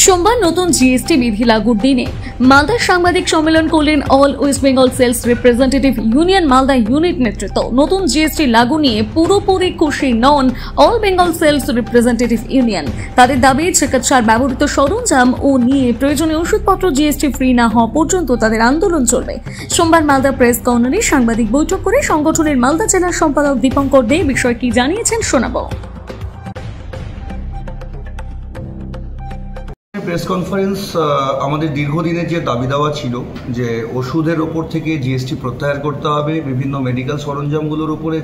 সোমবার নতুন জিএসটি বিধি লাগুর দিনে মালদার সাংবাদিক সম্মেলন করলেন all West Bengal sales representative union Malda unit নেতৃত্ব। নতুন জিএসটি লাগু নিয়ে পুরোপুরি খুশি নন all Bengal sales representative union. তাদের দাবি, চিকিৎসার ব্যবহৃত সরঞ্জাম ও নিয়ে প্রয়োজনীয় ওষুধপত্র জিএসটি ফ্রি না হওয়া পর্যন্ত তাদের আন্দোলন চলবে। সোমবার মালদা প্রেস কর্নারে সাংবাদিক বৈঠক করে সংগঠনের মালদা জেলার সম্পাদক দীপঙ্কর দে বিষয়ে কি জানিয়েছেন শোনাবো। প্রেস কনফারেন্স আমাদের দীর্ঘদিনের যে দাবি দেওয়া ছিল যে ওষুধের ওপর থেকে জিএসটি প্রত্যাহার করতে হবে, বিভিন্ন মেডিকেল সরঞ্জামগুলোর উপরে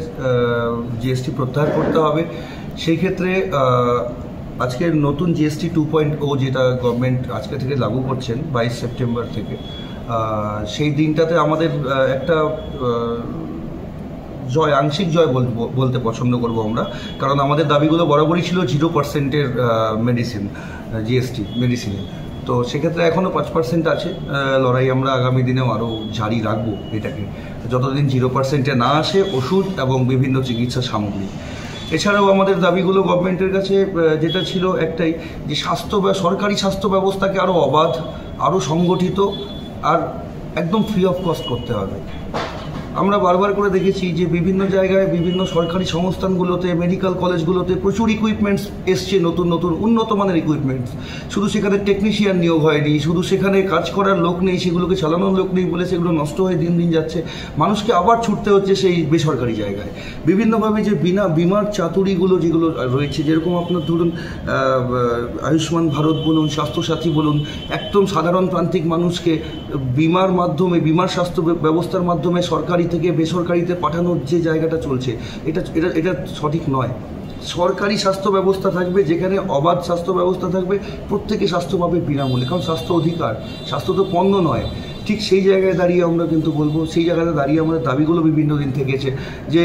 জিএসটি প্রত্যাহার করতে হবে। সেই ক্ষেত্রে আজকের নতুন জিএসটি 2.0 যেটা গভর্নমেন্ট আজকে থেকে লাগু করছেন 22 সেপ্টেম্বর থেকে, সেই দিনটাতে আমাদের একটা আংশিক জয় বলতে পছন্দ করব আমরা, কারণ আমাদের দাবিগুলো বরাবরই ছিল 0%-এর মেডিসিন জিএসটি মেডিসিনে। তো সেক্ষেত্রে এখনও 5% আছে, লড়াই আমরা আগামী দিনেও আরও জারি রাখবো এটাকে, যতদিন 0%-এ না আসে ওষুধ এবং বিভিন্ন চিকিৎসা সামগ্রী। এছাড়াও আমাদের দাবিগুলো গভর্নমেন্টের কাছে যেটা ছিল একটাই, যে সরকারি স্বাস্থ্য ব্যবস্থাকে আরও অবাধ, আরও সংগঠিত আর একদম ফ্রি অফ কস্ট করতে হবে। আমরা বারবার করে দেখেছি যে বিভিন্ন জায়গায় বিভিন্ন সরকারি সংস্থানগুলোতে, মেডিকেল কলেজগুলোতে প্রচুর ইকুইপমেন্টস এসছে, নতুন নতুন উন্নত মানের ইকুইপমেন্টস। শুধু সেখানে টেকনিশিয়ান নিয়োগ হয়নি, শুধু সেখানে কাজ করার লোক নেই, সেগুলোকে চালানোর লোক নেই বলে সেগুলো নষ্ট হয়ে দিন দিন যাচ্ছে। মানুষকে আবার ছুটতে হচ্ছে সেই বেসরকারি জায়গায়। বিভিন্নভাবে যে বিমার চাতুরিগুলো যেগুলো রয়েছে, যেরকম আপনার ধরুন আয়ুষ্মান ভারত বলুন, স্বাস্থ্যসাথী বলুন, একদম সাধারণ প্রান্তিক মানুষকে বিমার মাধ্যমে, বিমার স্বাস্থ্য ব্যবস্থার মাধ্যমে সরকারি থেকে বেসরকারিতে পাঠানোর যে জায়গাটা চলছে, এটা সঠিক নয়। সরকারি স্বাস্থ্য ব্যবস্থা থাকবে, যেখানে অবাধ স্বাস্থ্য ব্যবস্থা থাকবে, প্রত্যেকে স্বাস্থ্য পাবে বিনামূল্যে, কারণ স্বাস্থ্য অধিকার, স্বাস্থ্য তো পণ্য নয়। ঠিক সেই জায়গায় দাঁড়িয়ে আমরা কিন্তু বলবো, সেই জায়গাতে দাঁড়িয়ে আমাদের দাবিগুলো বিভিন্ন দিন থেকেছে যে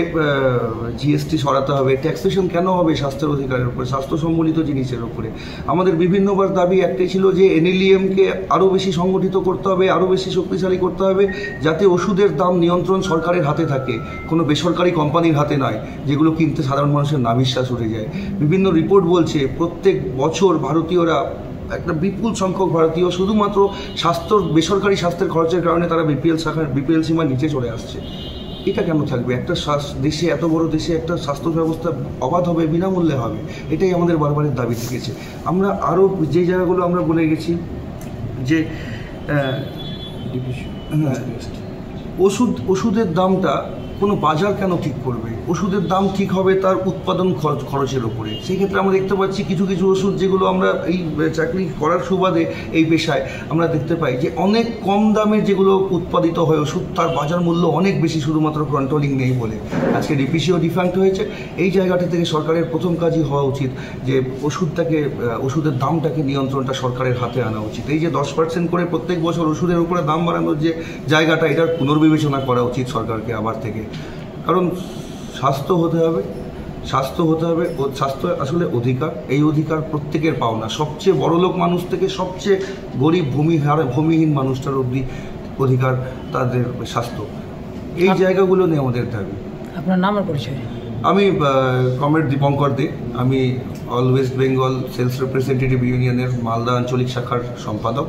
জিএসটি সরাতে হবে। ট্যাক্সেশন কেন হবে স্বাস্থ্যের অধিকারের উপরে, স্বাস্থ্য সম্বলিত জিনিসের উপরে? আমাদের বিভিন্নবার দাবি একটাই ছিল যে এনএলএমকে আরও বেশি সংগঠিত করতে হবে, আরও বেশি শক্তিশালী করতে হবে, যাতে ওষুধের দাম নিয়ন্ত্রণ সরকারের হাতে থাকে, কোনো বেসরকারি কোম্পানির হাতে নয়, যেগুলো কিনতে সাধারণ মানুষের নাভিশ্বাস উঠে যায়। বিভিন্ন রিপোর্ট বলছে প্রত্যেক বছর ভারতীয়রা, একটা বিপুল সংখ্যক ভারতীয় শুধুমাত্র বেসরকারি স্বাস্থ্যের খরচের কারণে তারা বিপিএল সীমার নিচে চলে আসছে। এটা কেন থাকবে? একটা দেশে, এত বড় দেশে একটা স্বাস্থ্য ব্যবস্থা অবাধ হবে, বিনামূল্যে হবে, এটাই আমাদের বারবারের দাবি থেকেছে। আমরা আরও যে জায়গাগুলো আমরা বলে গেছি যে ওষুধের দামটা কোনো বাজার কেন ঠিক করবে? ওষুধের দাম ঠিক হবে তার উৎপাদন খরচের ওপরে। সেই ক্ষেত্রে আমরা দেখতে পাচ্ছি কিছু কিছু ওষুধ, যেগুলো আমরা এই চাকরি করার সুবাদে এই পেশায় আমরা দেখতে পাই যে অনেক কম দামে যেগুলো উৎপাদিত হয় ওষুধ, তার বাজার মূল্য অনেক বেশি, শুধুমাত্র কন্ট্রোলিং নেই বলে। আজকে ডিপিসিও ডিফ্যাক্ট হয়েছে। এই জায়গাটা থেকে সরকারের প্রথম কাজই হওয়া উচিত যে ওষুধের দামটাকে, নিয়ন্ত্রণটা সরকারের হাতে আনা উচিত। এই যে 10% করে প্রত্যেক বছর ওষুধের উপরে দাম বাড়ানোর যে জায়গাটা, এটার পুনর্বিবেচনা করা উচিত সরকারকে আবার থেকে। কারণ স্বাস্থ্য হতে হবে, স্বাস্থ্য আসলে অধিকার। এই অধিকার প্রত্যেকের পাওনা, সবচেয়ে বড়লোক মানুষ থেকে সবচেয়ে গরিব ভূমিহীন মানুষটার অবধি অধিকার তাদের স্বাস্থ্য। এই জায়গাগুলো নিয়ে আমাদের দাবি। আপনার নাম আর পরিচয়? আমি কমরেড দীপঙ্কর দে, আমি all West Bengal sales representative ইউনিয়নের মালদা আঞ্চলিক শাখার সম্পাদক।